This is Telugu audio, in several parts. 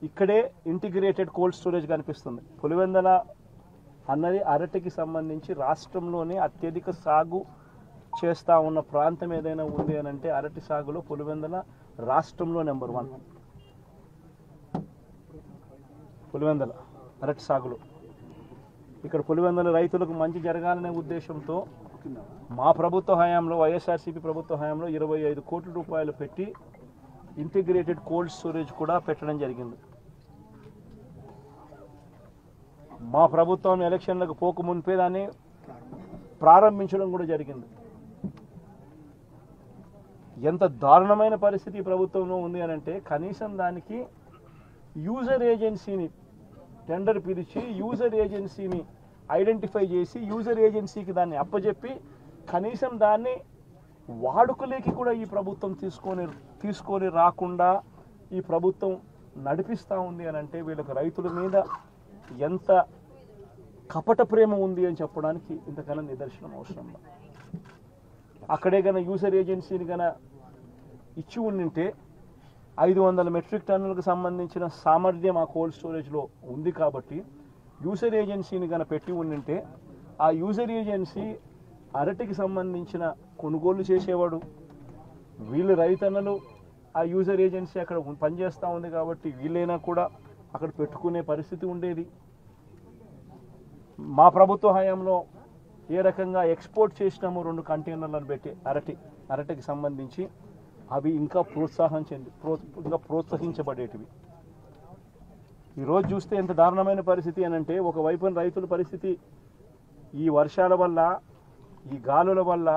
ఇక్కడే ఇంటిగ్రేటెడ్ కోల్డ్ స్టోరేజ్ కనిపిస్తుంది. పులివెందుల అన్నది అరటికి సంబంధించి రాష్ట్రంలోనే అత్యధిక సాగు చేస్తూ ఉన్న ప్రాంతం ఏదైనా ఉంది అని అంటే అరటి సాగులో పులివెందుల రాష్ట్రంలో నెంబర్ 1. పులివెందుల అరటి సాగులో ఇక్కడ పులివెందుల రైతులకు మంచి జరగాలనే ఉద్దేశంతో మా ప్రభుత్వ హయాంలో వైఎస్ఆర్సీపీ ప్రభుత్వ హయాంలో 25 కోట్ల రూపాయలు పెట్టి ఇంటిగ్రేటెడ్ కోల్డ్ స్టోరేజ్ కూడా పెట్టడం జరిగింది. మా ప్రభుత్వం ఎలక్షన్లకు పోకు మునిపే దాన్ని ప్రారంభించడం కూడా జరిగింది. ఎంత దారుణమైన పరిస్థితి ప్రభుత్వంలో ఉంది అని అంటే కనీసం దానికి యూజర్ ఏజెన్సీని టెండర్ పిలిచి యూజర్ ఏజెన్సీని ఐడెంటిఫై చేసి యూజర్ ఏజెన్సీకి దాన్ని అప్పచెప్పి కనీసం దాన్ని వాడుకలేకి కూడా ఈ ప్రభుత్వం తీసుకొని రాకుండా ఈ ప్రభుత్వం నడిపిస్తూ ఉంది అని అంటే వీళ్ళకి రైతుల మీద ఎంత కపట ప్రేమ ఉంది అని చెప్పడానికి ఇంతకన్నా నిదర్శనం అవసరం. అక్కడే కన్నా యూజర్ ఏజెన్సీని కన్నా ఇచ్చి ఉండింటే 500 మెట్రిక్ టన్నులకు సంబంధించిన సామర్థ్యం ఆ కోల్డ్ స్టోరేజ్లో ఉంది కాబట్టి యూజర్ ఏజెన్సీని కన్నా పెట్టి ఉండింటే ఆ యూజర్ ఏజెన్సీ అరటికి సంబంధించిన కొనుగోలు చేసేవాడు. వీళ్ళు రైతన్నలు ఆ యూజర్ ఏజెన్సీ అక్కడ పనిచేస్తూ ఉంది కాబట్టి వీళ్ళైనా కూడా అక్కడ పెట్టుకునే పరిస్థితి ఉండేది. మా ప్రభుత్వ హయాంలో ఏ రకంగా ఎక్స్పోర్ట్ చేసినాము 2 కంటైనర్లను పెట్టి అరటికి సంబంధించి అవి ఇంకా ప్రోత్సహించబడేటివి. ఈరోజు చూస్తే ఎంత దారుణమైన పరిస్థితి అని అంటే ఒకవైపున రైతుల పరిస్థితి ఈ వర్షాల వల్ల ఈ గాలుల వల్ల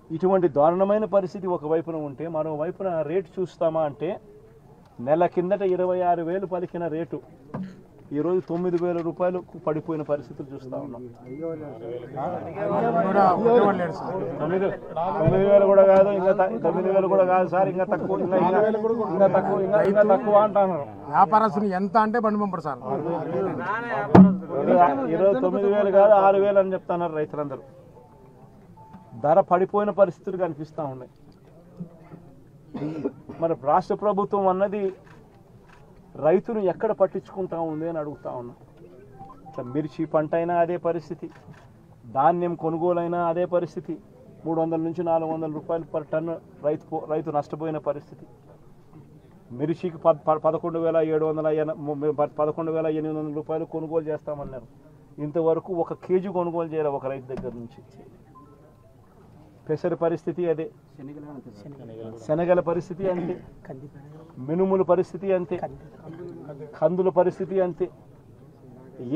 ఇటువంటి దారుణమైన పరిస్థితి ఒకవైపున ఉంటే మరోవైపున రేటు చూస్తామా అంటే నెల కిందట 26,000 పలికిన రేటు ఈరోజు 9,000 రూపాయలకు పడిపోయిన పరిస్థితులు చూస్తూ ఉన్నాం. 9,000 కూడా కాదు, ఇంకా 9,000 కూడా కాదు సార్, ఇంకా తక్కువ అంటున్నారు. వ్యాపారస్తులు ఎంత అంటే బండి పంపరు సార్. ఈరోజు 9,000 కాదు 6,000 అని చెప్తున్నారు రైతులందరూ. ధర పడిపోయిన పరిస్థితులు కనిపిస్తూ ఉన్నాయి. మరి రాష్ట్ర ప్రభుత్వం అన్నది రైతును ఎక్కడ పట్టించుకుంటా ఉంది అని అడుగుతా ఉన్నా. మిర్చి పంట అయినా అదే పరిస్థితి, ధాన్యం కొనుగోలైనా అదే పరిస్థితి. 300 నుంచి 400 రూపాయలు పర్ టన్ను రైతు నష్టపోయిన పరిస్థితి. మిర్చికి 11,800 రూపాయలు కొనుగోలు చేస్తామన్నారు. ఇంతవరకు 1 కేజీ కొనుగోలు చేయాలి ఒక రైతు దగ్గర నుంచి. పెసర పరిస్థితి అదే, శనగల పరిస్థితి అంతే, మినుముల పరిస్థితి అంతే, కందుల పరిస్థితి అంతే.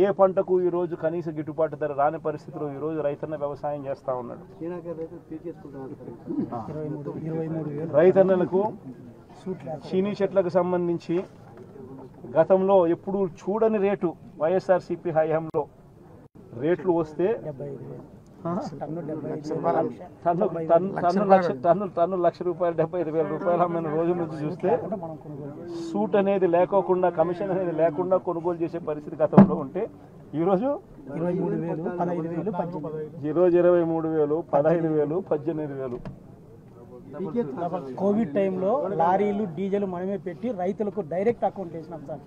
ఏ పంటకు ఈరోజు కనీస గిట్టుబాటు ధర రాని పరిస్థితిలో ఈరోజు రైతన్న వ్యవసాయం చేస్తూ ఉన్నాడు. రైతన్నలకు చీనీ చెట్లకు సంబంధించి గతంలో ఎప్పుడు చూడని రేటు వైఎస్ఆర్సీపీ హయాంలో రేట్లు వస్తే టన్ను ₹1,00,000 ₹75,000 అమ్మిన రోజు నుంచి చూస్తే సూట్ అనేది లేకోకుండా కమిషన్ అనేది లేకుండా కొనుగోలు చేసే పరిస్థితి గతంలో ఉంటే ఈరోజు 23,000, 15,000, 18,000. కోవిడ్ టైంలో లారీలు డీజిల్ మనమే పెట్టి రైతులకు డైరెక్ట్ అకౌంట్ వేసినాం సార్.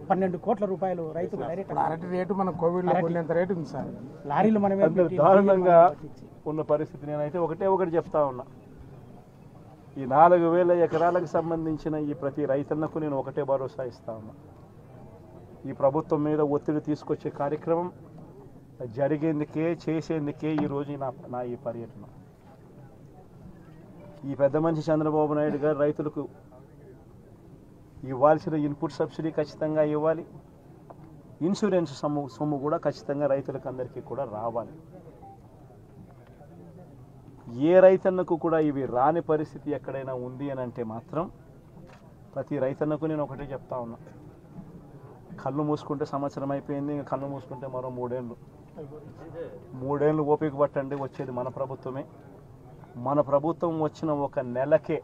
12 కోట్ల రూపాయలు రైతులు డైరెక్ట్. అరటి రేటు మన కోవిడ్ ఎంత రేటు ఉంది సార్. లారీలు మనమే దారుణంగా ఉన్న పరిస్థితి. నేనైతే ఒకటి చెప్తా ఉన్నా, ఈ 4,000 ఎకరాలకు సంబంధించిన ఈ ప్రతి రైతన్నకు నేను ఒకటే భరోసా ఇస్తా ఉన్నా. ఈ ప్రభుత్వం మీద ఒత్తిడి తీసుకొచ్చే కార్యక్రమం జరిగేందుకే చేసేందుకే ఈరోజు నా ఈ పర్యటన. ఈ పెద్ద మనిషి చంద్రబాబు నాయుడు గారు రైతులకు ఇవ్వాల్సిన ఇన్పుట్ సబ్సిడీ ఖచ్చితంగా ఇవ్వాలి, ఇన్సూరెన్స్ సొమ్ము కూడా ఖచ్చితంగా రైతులకు అందరికీ కూడా రావాలి. ఏ రైతన్నకు కూడా ఇవి రాని పరిస్థితి ఎక్కడైనా ఉంది అని అంటే మాత్రం ప్రతి రైతన్నకు నేను ఒకటే చెప్తా ఉన్నా, కళ్ళు మూసుకుంటే సంవత్సరం అయిపోయింది, ఇంకా కళ్ళు మూసుకుంటే మరో 3 ఏళ్ళు ఓపిక పట్టండి. వచ్చేది మన ప్రభుత్వమే. మన ప్రభుత్వం వచ్చిన 1 నెలకే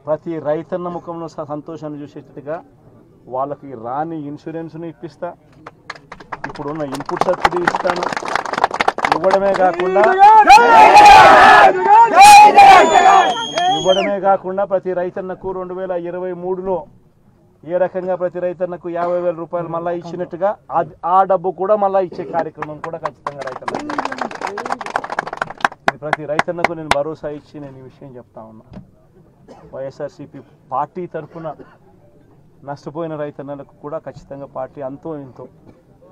ప్రతి రైతన్న ముఖంలో సంతోషాన్ని చూసేట్టుగా వాళ్ళకి రాని ఇన్సూరెన్స్ను ఇప్పిస్తా, ఇప్పుడున్న ఇన్పుట్ సబ్సిడీ ఇస్తాను. ఇవ్వడమే కాకుండా ఇవ్వడమే కాకుండా ప్రతి రైతన్నకు 2023లో ఏ రకంగా ప్రతి రైతన్నకు 50,000 రూపాయలు మళ్ళీ ఇచ్చినట్టుగా ఆ డబ్బు కూడా మళ్ళీ ఇచ్చే కార్యక్రమం కూడా ఖచ్చితంగా రైతన్నకు ఇది ప్రతి రైతన్నకు నేను భరోసా ఇచ్చి నేను ఈ విషయం చెప్తా ఉన్నా. వైఎస్ఆర్సీపీ పార్టీ తరఫున నష్టపోయిన రైతన్నలకు కూడా ఖచ్చితంగా పార్టీ అంతో ఇంతో,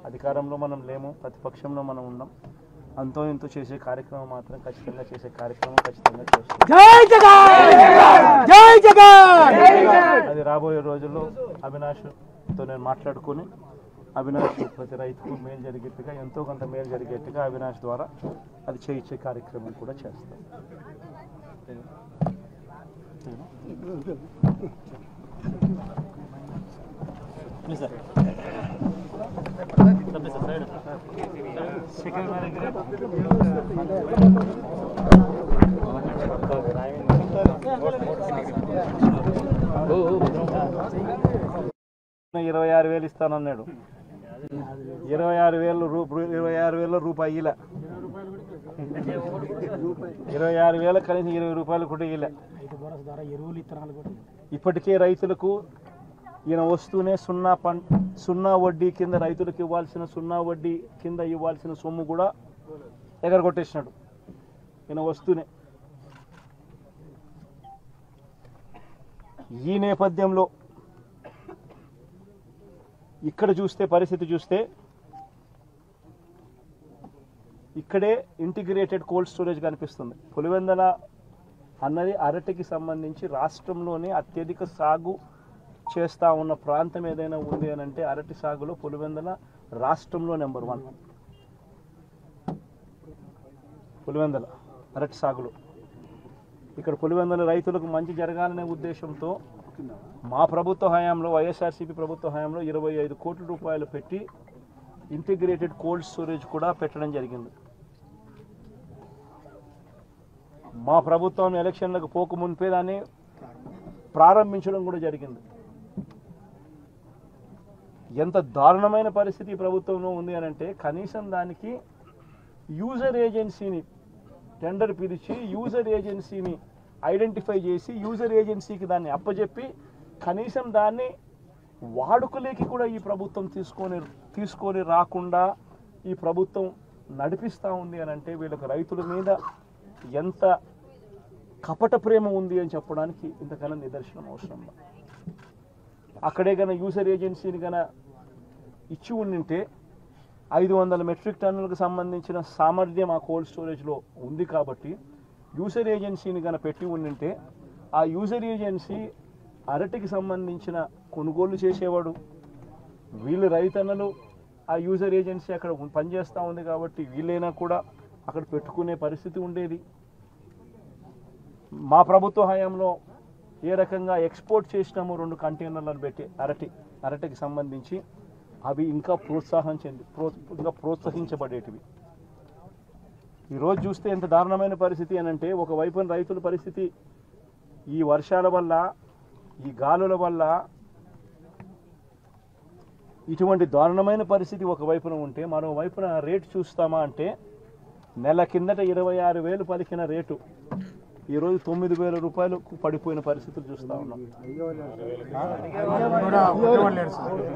అధికారంలో మనం లేము, ప్రతిపక్షంలో మనం ఉన్నాం, అంతో ఇంతో చేసే కార్యక్రమం మాత్రం ఖచ్చితంగా చేసే కార్యక్రమం ఖచ్చితంగా చేస్తాం. అది రాబోయే రోజుల్లో అవినాష్తో నేను మాట్లాడుకొని అవినాష్ ప్రతి రైతుకు మేలు జరిగేట్టుగా, ఎంతో కొంత మేలు జరిగేట్టుగా అవినాష్ ద్వారా అది చేయించే కార్యక్రమం కూడా చేస్తాం. $26,000 ఇస్తానన్నాడు. 26,000 రూపాయలు ఇలా 26,000 కనీసం 20 రూపాయలు కూడా ఇలా. ఇప్పటికే రైతులకు ఈయన వస్తూనే సున్నా వడ్డీ కింద రైతులకు ఇవ్వాల్సిన సున్నా వడ్డీ కింద ఇవ్వాల్సిన సొమ్ము కూడా ఎగరగొట్టేసినాడు ఈయన వస్తూనే. ఈ నేపథ్యంలో ఇక్కడ చూస్తే పరిస్థితి చూస్తే ఇక్కడే ఇంటిగ్రేటెడ్ కోల్డ్ స్టోరేజ్ కనిపిస్తుంది. పులివెందల అన్నది అరటికి సంబంధించి రాష్ట్రంలోనే అత్యధిక సాగు చేస్తూ ఉన్న ప్రాంతం ఏదైనా ఉంది అని అంటే అరటి సాగులో పులివెందల రాష్ట్రంలో నెంబర్ 1. పులివెందల అరటి సాగులో ఇక్కడ పులివెందల రైతులకు మంచి జరగాలనే ఉద్దేశంతో మా ప్రభుత్వ హయాంలో, వైఎస్ఆర్సీపీ ప్రభుత్వ హయాంలో 25 కోట్ల రూపాయలు పెట్టి ఇంటిగ్రేటెడ్ కోల్డ్ స్టోరేజ్ కూడా పెట్టడం జరిగింది. మా ప్రభుత్వం ఎలక్షన్లకు పోక మునిపే దాన్ని ప్రారంభించడం కూడా జరిగింది. ఎంత దారుణమైన పరిస్థితి ప్రభుత్వంలో ఉంది అని అంటే కనీసం దానికి యూజర్ ఏజెన్సీని టెండర్ పిలిచి యూజర్ ఏజెన్సీని ఐడెంటిఫై చేసి యూజర్ ఏజెన్సీకి దాన్ని అప్పచెప్పి కనీసం దాన్ని వాడుకలేకి కూడా ఈ ప్రభుత్వం తీసుకొని రాకుండా ఈ ప్రభుత్వం నడిపిస్తూ ఉంది అని అంటే వీళ్ళకి రైతుల మీద ఎంత కపట ప్రేమ ఉంది అని చెప్పడానికి ఇంతకన్నా నిదర్శనం అవసరం. అక్కడే గన యూజర్ ఏజెన్సీని గన ఇచ్చి ఉండింటే 500 మెట్రిక్ టన్నులకు సంబంధించిన సామర్థ్యం ఆ కోల్డ్ స్టోరేజ్లో ఉంది కాబట్టి యూజర్ ఏజెన్సీని గన పెట్టి ఉండింటే ఆ యూజర్ ఏజెన్సీ అరటికి సంబంధించిన కొనుగోలు చేసేవాడు. వీళ్ళు రైతన్నలు ఆ యూజర్ ఏజెన్సీ అక్కడ పనిచేస్తూ ఉంది కాబట్టి వీళ్ళైనా కూడా అక్కడ పెట్టుకునే పరిస్థితి ఉండేది. మా ప్రభుత్వ హయాంలో ఏ రకంగా ఎక్స్పోర్ట్ చేసినామో 2 కంటైనర్లను పెట్టి అరటికి సంబంధించి అవి ఇంకా ప్రోత్సహించబడేటివి. ఈరోజు చూస్తే ఎంత దారుణమైన పరిస్థితి అని అంటే ఒకవైపున రైతుల పరిస్థితి ఈ వర్షాల వల్ల, ఈ గాలుల వల్ల ఇటువంటి దారుణమైన పరిస్థితి ఒకవైపున ఉంటే మరోవైపున రేటు చూస్తామా అంటే నెల కిందట 26,000 పలికిన రేటు ఈరోజు 9,000 రూపాయలకు పడిపోయిన పరిస్థితులు చూస్తూ ఉన్నాం.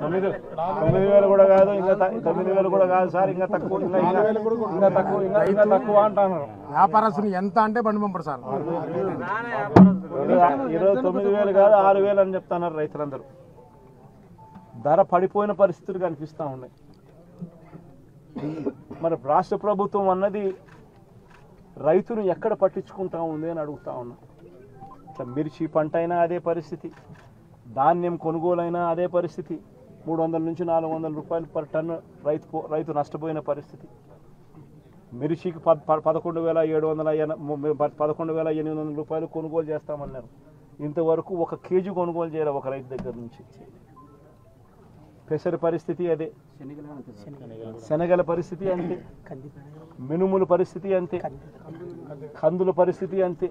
9,000 కూడా కాదు, ఇంకా 9,000 కూడా కాదు సార్, ఇంకా తక్కువ అంటున్నారు. వ్యాపారస్తులు ఎంత అంటే బండి పంపడు సార్. ఈరోజు 9,000 కాదు 6,000 అని చెప్తున్నారు రైతులందరూ. ధర పడిపోయిన పరిస్థితులు కనిపిస్తూ ఉన్నాయి. మరి రాష్ట్ర ప్రభుత్వం అన్నది రైతును ఎక్కడ పట్టించుకుంటా ఉంది అని అడుగుతా ఉన్నా. మిర్చి పంట అయినా అదే పరిస్థితి, ధాన్యం కొనుగోలైనా అదే పరిస్థితి. 300 నుంచి 400 రూపాయలు పర్ టన్ను రైతు నష్టపోయిన పరిస్థితి. మిర్చికి 11,800 రూపాయలు కొనుగోలు చేస్తామన్నారు. ఇంతవరకు 1 కేజీ కొనుగోలు చేయాలి ఒక రైతు దగ్గర నుంచి. పెసర పరిస్థితి అదే, శనగల పరిస్థితి అంతే, మినుముల పరిస్థితి అంతే, కందుల పరిస్థితి అంతే.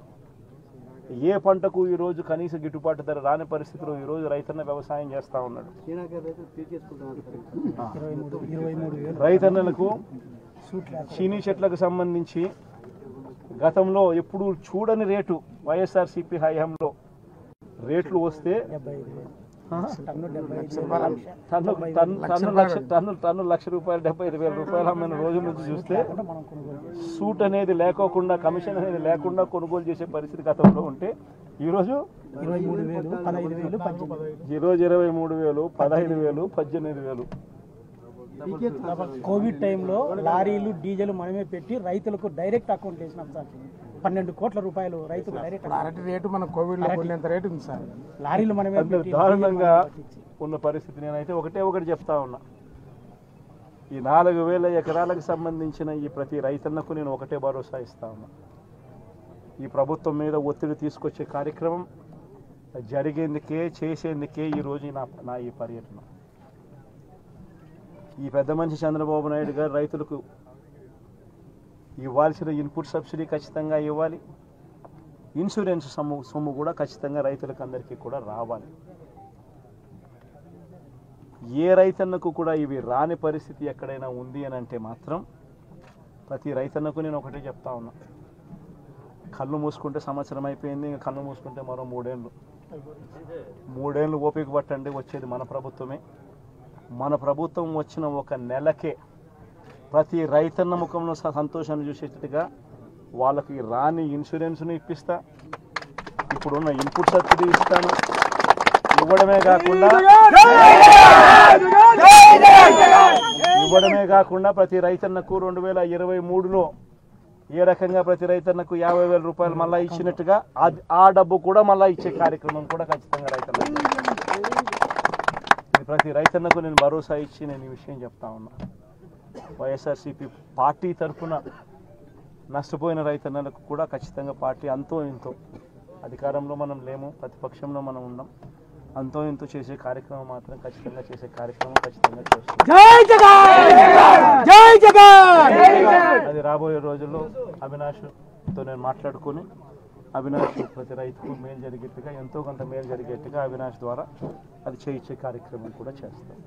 ఏ పంటకు ఈరోజు కనీస గిట్టుబాటు ధర రాని పరిస్థితిలో ఈరోజు రైతన్న వ్యవసాయం చేస్తూ ఉన్నాడు. రైతన్నలకు చీనీ చెట్లకు సంబంధించి గతంలో ఎప్పుడు చూడని రేటు వైఎస్ఆర్సీపీ హయాంలో రేట్లు వస్తే 75,000 టన్ను లక్ష రూపాయలు 75,000 రూపాయలు అమ్మిన రోజు నుంచి చూస్తే సూట్ అనేది లేకోకుండా కమిషన్ అనేది లేకుండా కొనుగోలు చేసే పరిస్థితి గతంలో ఉంటే ఈరోజు 23,000, 15,000, 18,000. ఈరోజు 23,000, 15,000, 18,000. కోవిడ్ టైంలో లారీలు డీజిల్ మనమే పెట్టి రైతులకు డైరెక్ట్ అకౌంట్ వేసినాం సార్. 12 కోట్ల రూపాయలు రైతులు డైరెక్ట్ అరటి రేటు మన కోవిడ్ లో కొనేంత రేటు ఉంది సార్. లారీలు మనమే పెట్టి దారుణంగా ఉన్న పరిస్థితి. నేనైతే ఒకటి చెప్తా ఉన్నా, ఈ 4,000 ఎకరాలకు సంబంధించిన ఈ ప్రతి రైతన్నకు నేను ఒకటే భరోసా ఇస్తా ఉన్నా, ఈ ప్రభుత్వం మీద ఒత్తిడి తీసుకొచ్చే కార్యక్రమం జరిగేందుకే చేసేందుకే ఈరోజు నా ఈ పర్యటన. ఈ పెద్ద మనిషి చంద్రబాబు నాయుడు గారు రైతులకు ఇవ్వాల్సిన ఇన్పుట్ సబ్సిడీ ఖచ్చితంగా ఇవ్వాలి, ఇన్సూరెన్స్ సొమ్ము కూడా ఖచ్చితంగా రైతులకు అందరికీ కూడా రావాలి. ఏ రైతన్నకు కూడా ఇవి రాని పరిస్థితి ఎక్కడైనా ఉంది అని అంటే మాత్రం ప్రతి రైతన్నకు నేను ఒకటే చెప్తా ఉన్నా, కళ్ళు మూసుకుంటే సంవత్సరం అయిపోయింది, ఇంకా కళ్ళు మూసుకుంటే మరో 3 ఏళ్ళు ఓపిక పట్టండి, వచ్చేది మన ప్రభుత్వమే. మన ప్రభుత్వం వచ్చిన ఒక నెలకే ప్రతి రైతన్న ముఖంలో సంతోషాన్ని చూసేటట్టుగా వాళ్ళకి రాని ఇన్సూరెన్స్ను ఇప్పిస్తా, ఇప్పుడున్న ఇన్పుట్ సబ్సిడీ ఇస్తాను. ఇవ్వడమే కాకుండా ప్రతి రైతన్నకు 2023లో ఏ రకంగా ప్రతి రైతన్నకు 50,000 రూపాయలు మళ్ళీ ఇచ్చినట్టుగా ఆ డబ్బు కూడా మళ్ళీ ఇచ్చే కార్యక్రమం కూడా ఖచ్చితంగా రైతన్నకు. ప్రతి రైతన్నకు నేను భరోసా ఇచ్చి నేను ఈ విషయం చెప్తా ఉన్నా. వైఎస్ఆర్సీపీ పార్టీ తరఫున నష్టపోయిన రైతన్నలకు కూడా ఖచ్చితంగా పార్టీ అంతో ఇంతో, అధికారంలో మనం లేము, ప్రతిపక్షంలో మనం ఉన్నాం, అంతో ఇంతో చేసే కార్యక్రమం మాత్రం ఖచ్చితంగా చేస్తాం. అది రాబోయే రోజుల్లో అవినాష్తో నేను మాట్లాడుకొని అవినాష్ ప్రతి రైతుకు మేలు జరిగేట్టుగా, ఎంతో కొంత మేలు జరిగేట్టుగా అవినాష్ ద్వారా అది చేయించే కార్యక్రమం కూడా చేస్తాం.